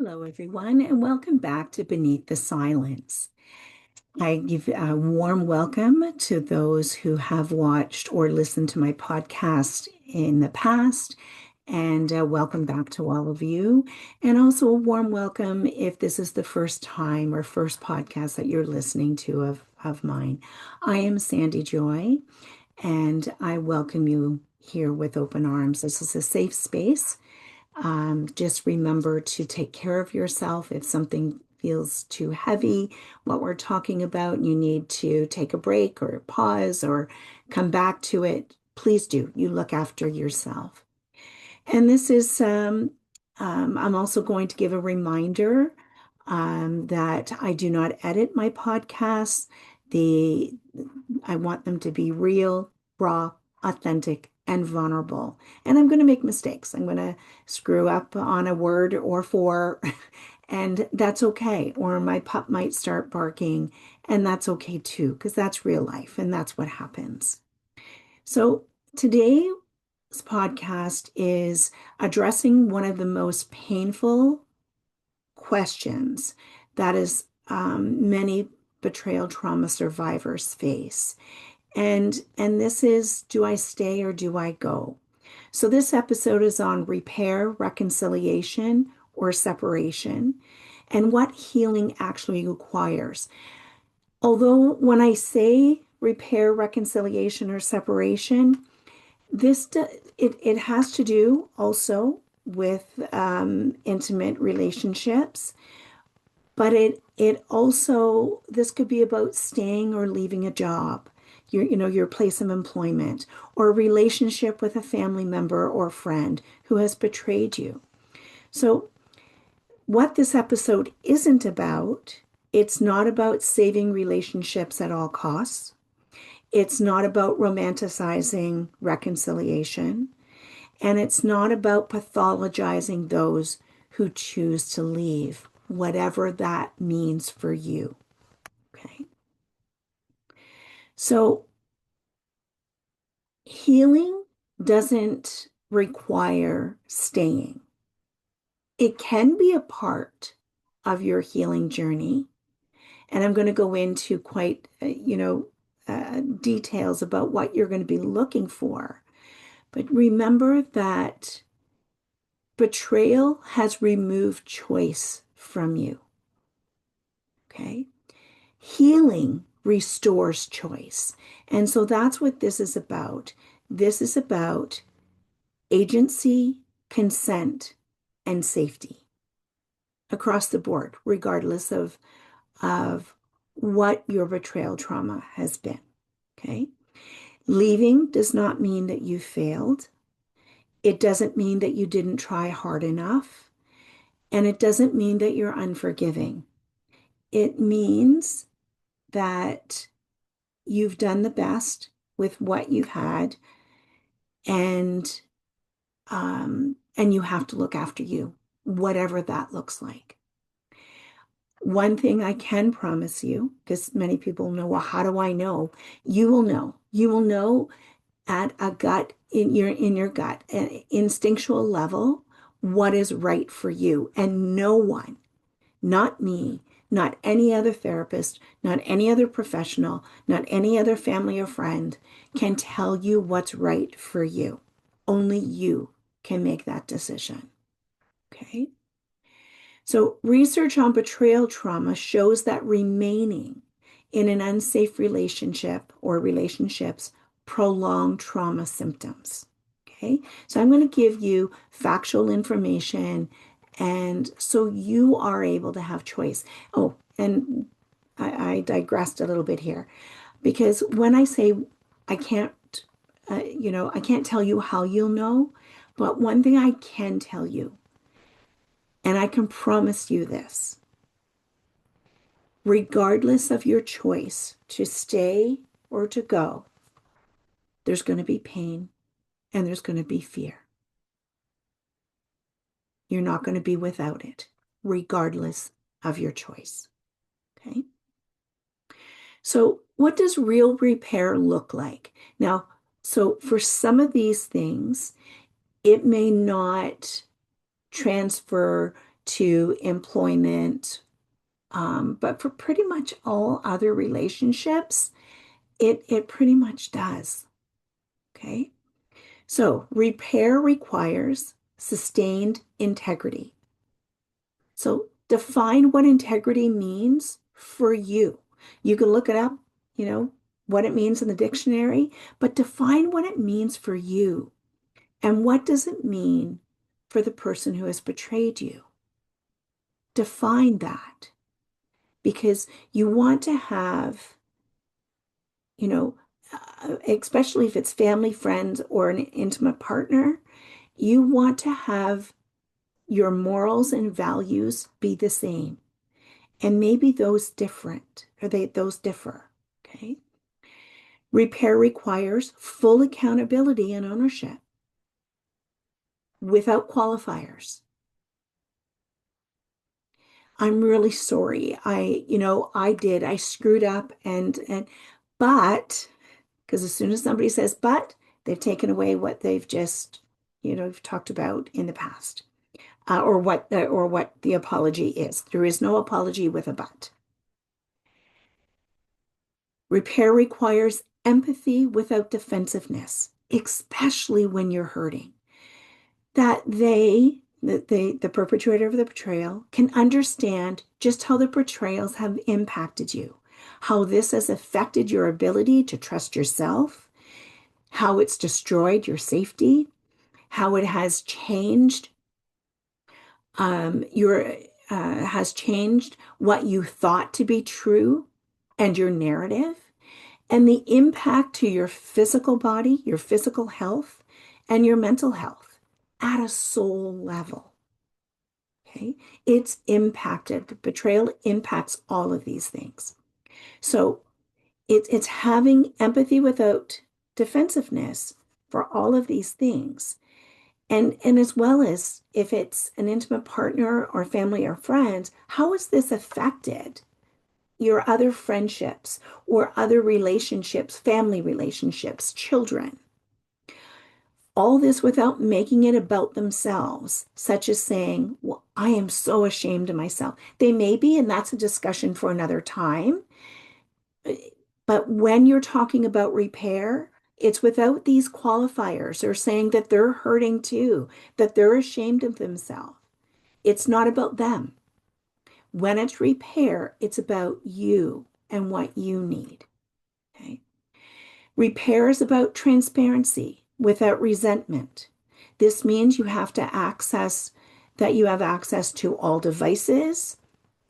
Hello, everyone, and welcome back to Beneath the Silence. I give a warm welcome to those who have watched or listened to my podcast in the past, and welcome back to all of you. And also a warm welcome if this is the first time or first podcast that you're listening to of mine. I am Sandy Joy, and I welcome you here with open arms. This is a safe space. Just remember to take care of yourself. If something feels too heavy, what we're talking about, you need to take a break or pause or come back to it. Please do. You look after yourself. And this is, I'm also going to give a reminder that I do not edit my podcasts. The I want them to be real, raw, authentic, and vulnerable. And I'm going to make mistakes. I'm going to screw up on a word or four, and that's okay. Or my pup might start barking, and that's okay too, because that's real life and that's what happens. So today's podcast is addressing one of the most painful questions that is many betrayal trauma survivors face. And this is, do I stay or do I go? So this episode is on repair, reconciliation, or separation, and what healing actually requires. Although when I say repair, reconciliation, or separation, it has to do also with intimate relationships, but it also, this could be about staying or leaving a job, your place of employment, or a relationship with a family member or friend who has betrayed you. So what this episode isn't about, it's not about saving relationships at all costs. It's not about romanticizing reconciliation. And it's not about pathologizing those who choose to leave, whatever that means for you. Okay. So healing doesn't require staying. It can be a part of your healing journey. And I'm going to go into quite, details about what you're going to be looking for. But remember that betrayal has removed choice from you. Okay. Healing restores choice. And so that's what this is about. This is about agency, consent, and safety across the board, regardless of what your betrayal trauma has been. Okay. Leaving does not mean that you failed. It doesn't mean that you didn't try hard enough. And it doesn't mean that you're unforgiving. It means that you've done the best with what you've had, and you have to look after you, whatever that looks like. One thing I can promise you, because many people know, well, how do I know? You will know. You will know at a gut, in your gut, an instinctual level, what is right for you. And no one, not me, not any other therapist, not any other professional, not any other family or friend can tell you what's right for you. Only you can make that decision. Okay? So, research on betrayal trauma shows that remaining in an unsafe relationship or relationships prolong trauma symptoms. Okay? So, I'm going to give you factual information, and so you are able to have choice. Oh, and I digressed a little bit here, because when I say I can't, I can't tell you how you'll know, but one thing I can tell you, and I can promise you this, regardless of your choice to stay or to go, there's going to be pain and there's going to be fear. You're not going to be without it, regardless of your choice. Okay. So, what does real repair look like? Now, so for some of these things, it may not transfer to employment, but for pretty much all other relationships, it pretty much does. Okay. So repair requires sustained integrity. So define what integrity means for you. You can look it up, you know, what it means in the dictionary, but define what it means for you. And what does it mean for the person who has betrayed you? Define that because you want to have, you know, especially if it's family, friends, or an intimate partner, you want to have your morals and values be the same. And maybe those different, or those differ. Okay. Repair requires full accountability and ownership without qualifiers. I'm really sorry. I screwed up but because as soon as somebody says but, they've taken away what they've just, talked about in the past, or what the apology is. There is no apology with a but. Repair requires empathy without defensiveness, especially when you're hurting. The perpetrator of the betrayal, can understand just how the betrayals have impacted you, how this has affected your ability to trust yourself, how it's destroyed your safety, how it has changed your has changed what you thought to be true and your narrative, and the impact to your physical body, your physical health, and your mental health at a soul level. Okay. It's impacted. Betrayal impacts all of these things. So it's having empathy without defensiveness for all of these things. And as well as if it's an intimate partner or family or friends, how has this affected your other friendships or other relationships, family relationships, children? All this without making it about themselves, such as saying, well, I am so ashamed of myself. They may be, and that's a discussion for another time. But when you're talking about repair, it's without these qualifiers or saying that they're hurting too, that they're ashamed of themselves. It's not about them. When it's repair, it's about you and what you need. Okay. Repair is about transparency without resentment. This means you have access to all devices,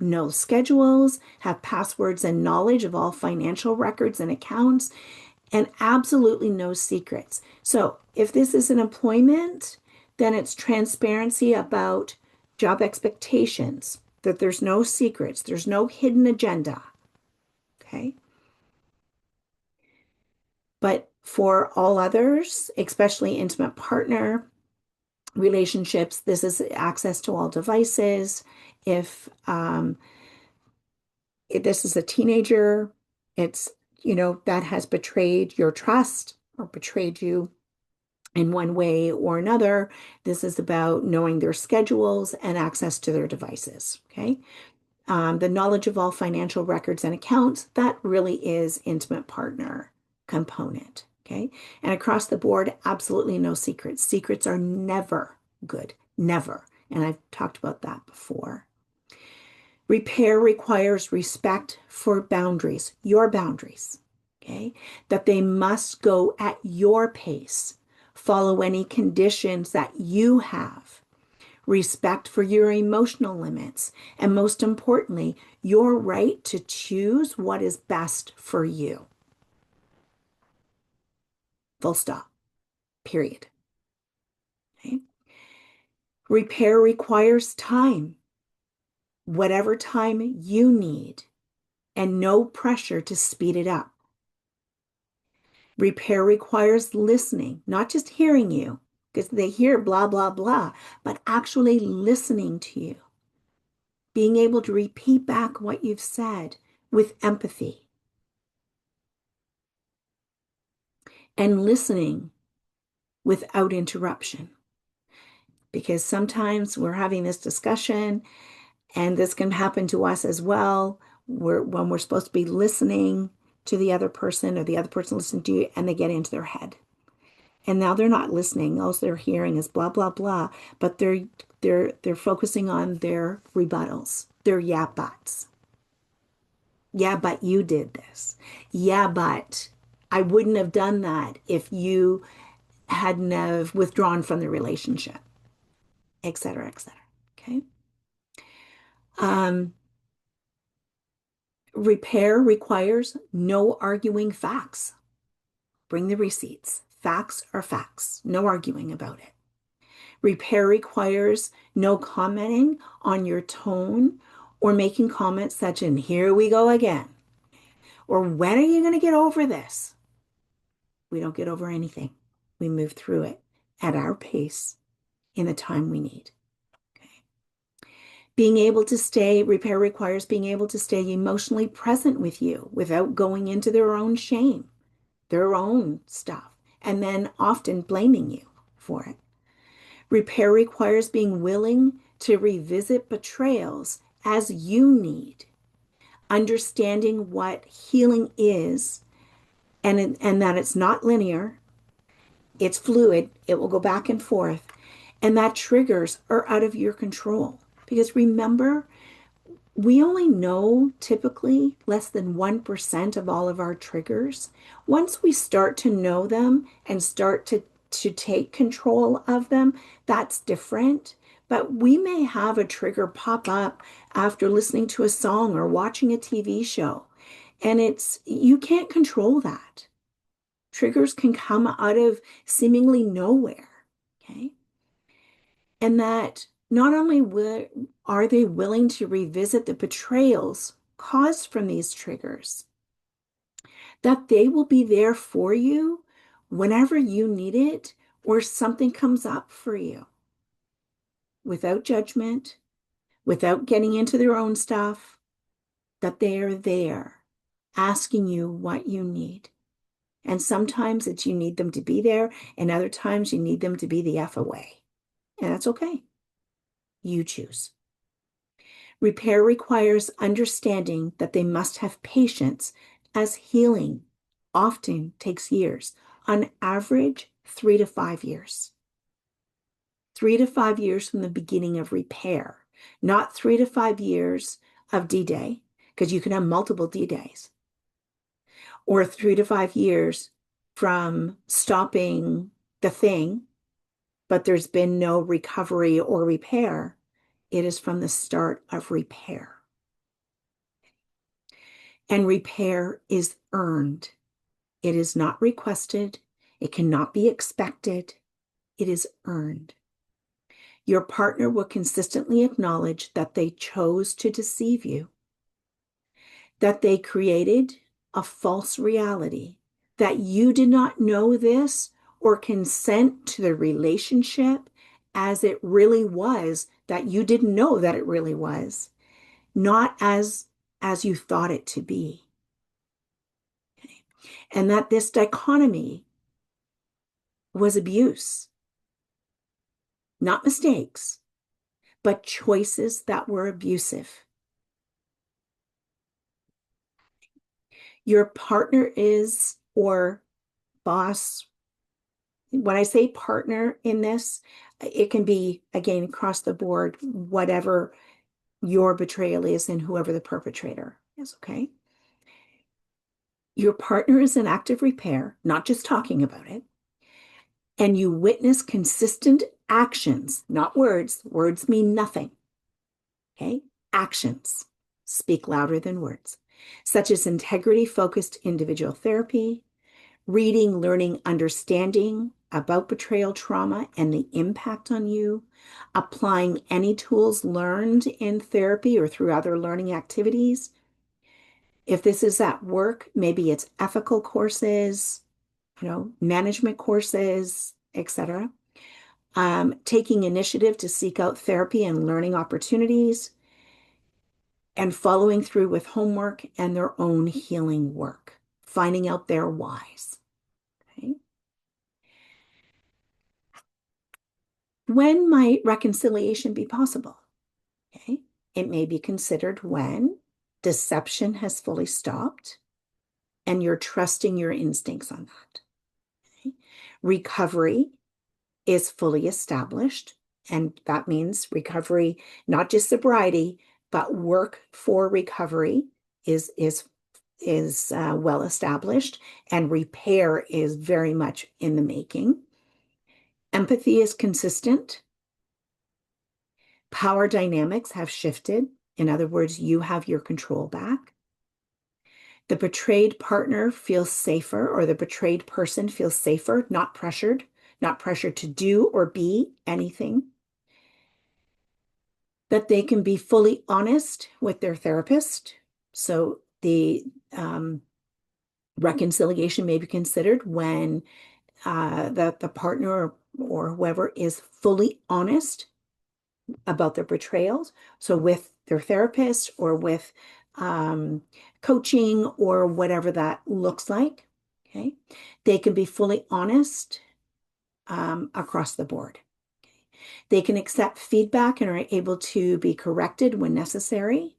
know schedules, have passwords and knowledge of all financial records and accounts, and absolutely no secrets. So if this is an employment, then it's transparency about job expectations, that there's no secrets, there's no hidden agenda. Okay. But for all others, especially intimate partner relationships, this is access to all devices. If this is a teenager, it's, that has betrayed your trust or betrayed you in one way or another. This is about knowing their schedules and access to their devices. Okay. The knowledge of all financial records and accounts, that really is intimate partner component. Okay. And across the board, absolutely no secrets. Secrets are never good. Never. And I've talked about that before. Repair requires respect for boundaries, your boundaries. Okay. That they must go at your pace, follow any conditions that you have, respect for your emotional limits, and most importantly, your right to choose what is best for you. Full stop. Period. Okay. Repair requires time, whatever time you need, and no pressure to speed it up. Repair requires listening, not just hearing you, because they hear blah, blah, blah, but actually listening to you, being able to repeat back what you've said with empathy, and listening without interruption. because sometimes we're having this discussion and this can happen to us as well. When we're supposed to be listening to the other person or the other person listening to you and they get into their head. And now they're not listening. All they're hearing is blah, blah, blah. But they're focusing on their rebuttals, their yeah buts. Yeah, but you did this. Yeah, but I wouldn't have done that if you hadn't have withdrawn from the relationship, et cetera, et cetera. Okay. Um, Repair requires no arguing facts. Bring the receipts. Facts are facts. No arguing about it. Repair requires no commenting on your tone or making comments such as, here we go again, or when are you going to get over this? We don't get over anything. We move through it at our pace in the time we need. Okay. Repair requires being able to stay emotionally present with you without going into their own shame, their own stuff, and then often blaming you for it. Repair requires being willing to revisit betrayals as you need, understanding what healing is, and that it's not linear, it's fluid, it will go back and forth, and that triggers are out of your control. Because remember, we only know typically less than 1% of all of our triggers. Once we start to know them and start to take control of them, that's different. But we may have a trigger pop up after listening to a song or watching a TV show. And you can't control that. Triggers can come out of seemingly nowhere. Okay. And that not only are they willing to revisit the betrayals caused from these triggers, that they will be there for you whenever you need it or something comes up for you without judgment, without getting into their own stuff, that they are there asking you what you need. And sometimes it's you need them to be there, and other times you need them to be the F away. And that's okay. You choose. Repair requires understanding that they must have patience, as healing often takes years, on average, 3 to 5 years. 3 to 5 years from the beginning of repair, not 3 to 5 years of D-Day, because you can have multiple D-Days, or 3 to 5 years from stopping the thing, but there's been no recovery or repair. It is from the start of repair. And repair is earned. It is not requested. It cannot be expected. It is earned. Your partner will consistently acknowledge that they chose to deceive you, that they created a false reality, that you did not know this or consent to the relationship as it really was, that you didn't know that it really was, not as you thought it to be. Okay. And that this dichotomy was abuse, not mistakes, but choices that were abusive. Your partner is, or boss, when I say partner in this, it can be, again, across the board, whatever your betrayal is and whoever the perpetrator is, okay? Your partner is in active repair, not just talking about it. And you witness consistent actions, not words. Words mean nothing. Okay? Actions speak louder than words, such as integrity-focused individual therapy, reading, learning, understanding about betrayal trauma and the impact on you, applying any tools learned in therapy or through other learning activities. If this is at work, maybe it's ethical courses, management courses, etc. Taking initiative to seek out therapy and learning opportunities, and following through with homework and their own healing work, finding out their whys. Okay. When might reconciliation be possible? Okay. It may be considered when deception has fully stopped and you're trusting your instincts on that. Okay. Recovery is fully established, and that means recovery, not just sobriety, but work for recovery is well established, and repair is very much in the making. Empathy is consistent. Power dynamics have shifted. In other words, you have your control back. The betrayed partner feels safer, or the betrayed person feels safer, not pressured to do or be anything. That they can be fully honest with their therapist. So the reconciliation may be considered when the partner or whoever is fully honest about their betrayals. So with their therapist or with coaching or whatever that looks like. Okay. They can be fully honest across the board. They can accept feedback and are able to be corrected when necessary.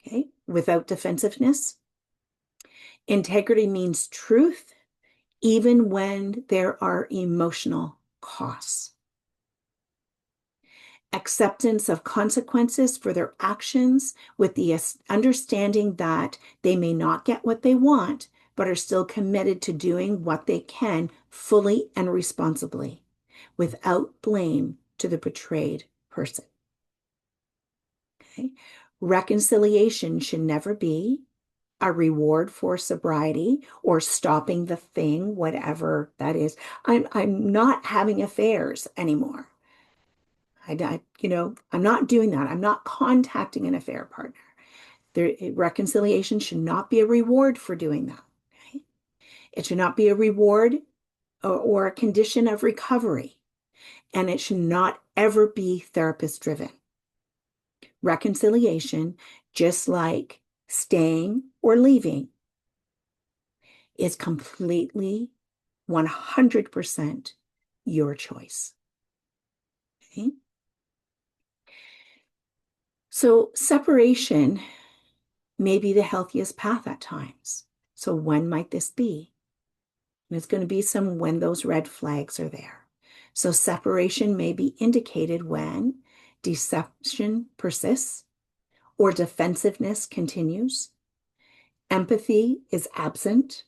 Okay. Without defensiveness. Integrity means truth, even when there are emotional costs. Acceptance of consequences for their actions with the understanding that they may not get what they want, but are still committed to doing what they can fully and responsibly without blame to the betrayed person. Okay. Reconciliation should never be a reward for sobriety or stopping the thing, whatever that is. I'm not having affairs anymore. I'm not doing that. I'm not contacting an affair partner. Reconciliation should not be a reward for doing that. Okay? It should not be a reward or a condition of recovery. And it should not ever be therapist driven. Reconciliation, just like staying or leaving, is completely 100% your choice. Okay? So separation may be the healthiest path at times. So when might this be? And it's going to be some when those red flags are there. So separation may be indicated when deception persists or defensiveness continues. Empathy is absent.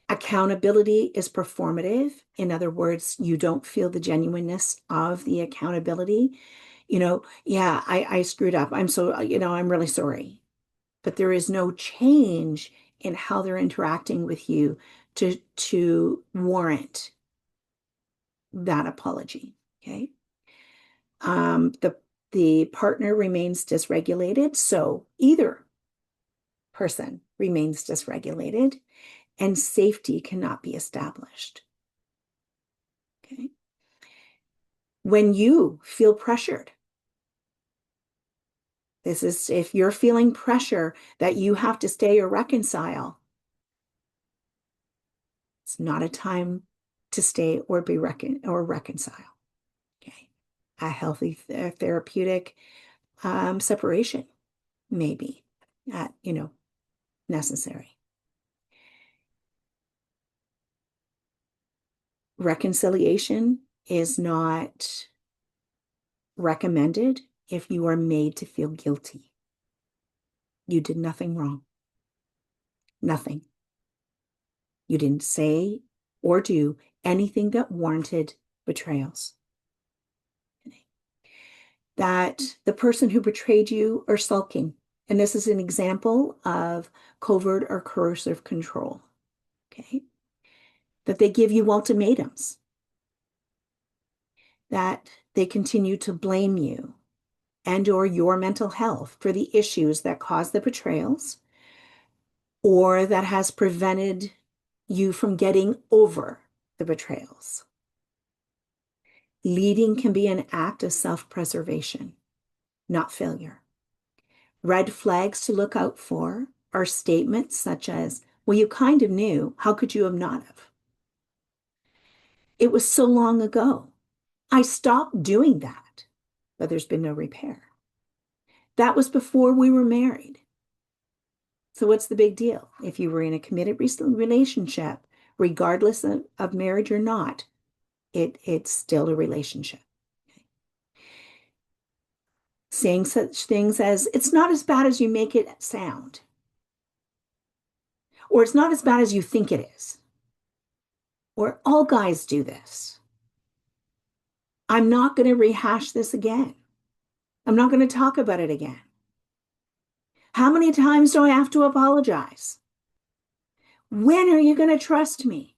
Accountability is performative. In other words, you don't feel the genuineness of the accountability. Yeah, I screwed up. I'm really sorry. But there is no change in how they're interacting with you to warrant that apology. Okay. The partner remains dysregulated, so either person remains dysregulated, and safety cannot be established. Okay. When you feel pressured, this is if you're feeling pressure that you have to stay or reconcile, it's not a time to stay or reconcile. Okay. A healthy therapeutic separation may be necessary. Reconciliation is not recommended if you are made to feel guilty. You did nothing wrong. Nothing. You didn't say or do anything that warranted betrayals. That the person who betrayed you are sulking. And this is an example of covert or coercive control. Okay. That they give you ultimatums. That they continue to blame you and or your mental health for the issues that caused the betrayals or that has prevented you from getting over the betrayals. Leading can be an act of self-preservation, not failure. Red flags to look out for are statements such as, well, you kind of knew. How could you have not have? It was so long ago. I stopped doing that, but there's been no repair. That was before we were married. So what's the big deal? If you were in a committed relationship, regardless of marriage or not, it's still a relationship. Saying such things as, it's not as bad as you make it sound, or it's not as bad as you think it is, or all guys do this. I'm not going to rehash this again. I'm not going to talk about it again. How many times do I have to apologize? When are you going to trust me?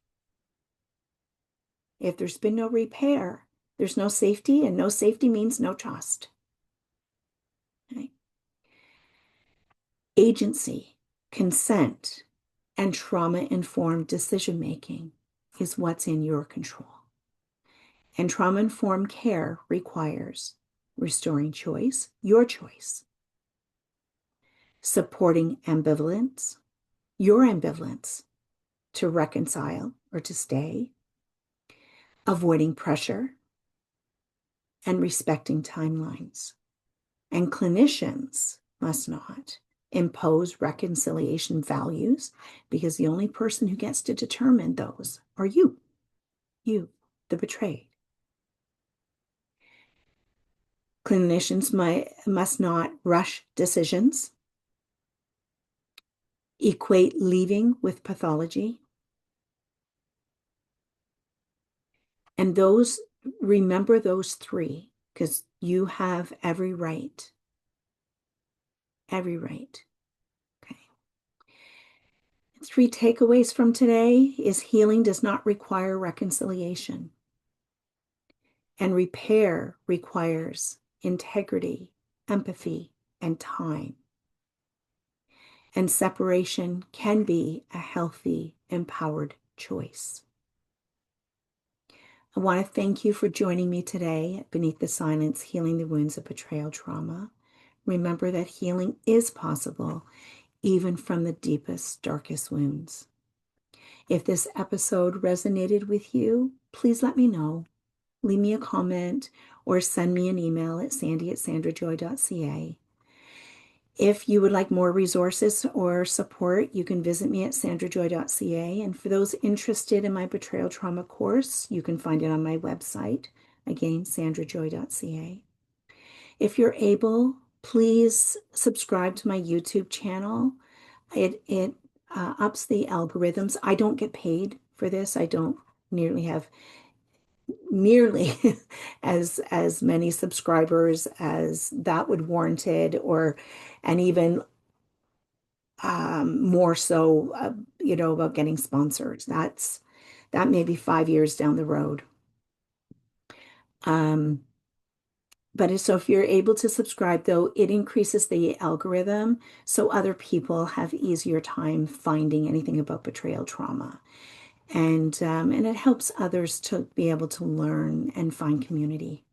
If there's been no repair, there's no safety, and no safety means no trust. Okay. Agency, consent, and trauma-informed decision-making is what's in your control. And trauma-informed care requires restoring choice, your choice, supporting ambivalence, your ambivalence to reconcile or to stay, avoiding pressure, and respecting timelines. And clinicians must not impose reconciliation values, because the only person who gets to determine those are you, the betrayed. Clinicians must not rush decisions, equate leaving with pathology. And remember those three, because you have every right. Every right. Okay. 3 takeaways from today is healing does not require reconciliation. And repair requires integrity, empathy, and time. And separation can be a healthy, empowered choice. I want to thank you for joining me today at Beneath the Silence, Healing the Wounds of Betrayal Trauma. Remember that healing is possible, even from the deepest, darkest wounds. If this episode resonated with you, please let me know. Leave me a comment or send me an email at sandy@sandrajoy.ca. If you would like more resources or support, you can visit me at sandrajoy.ca. And for those interested in my betrayal trauma course, you can find it on my website, again, sandrajoy.ca. If you're able, please subscribe to my YouTube channel. It ups the algorithms. I don't get paid for this. I don't have nearly as many subscribers as that would warranted, and even more so, about getting sponsors. That may be 5 years down the road. So if you're able to subscribe, though, it increases the algorithm so other people have easier time finding anything about betrayal trauma. And it helps others to be able to learn and find community.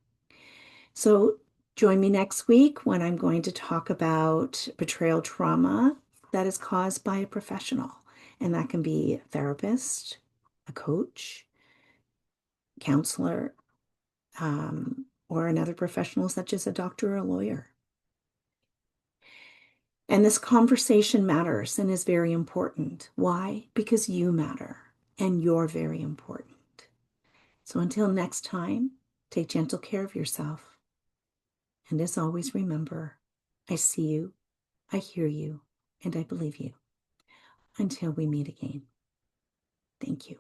So join me next week when I'm going to talk about betrayal trauma that is caused by a professional. And that can be a therapist, a coach, counselor, or another professional such as a doctor or a lawyer. And this conversation matters and is very important. Why? Because you matter and you're very important. So until next time, take gentle care of yourself. And as always, remember, I see you, I hear you, and I believe you. Until we meet again. Thank you.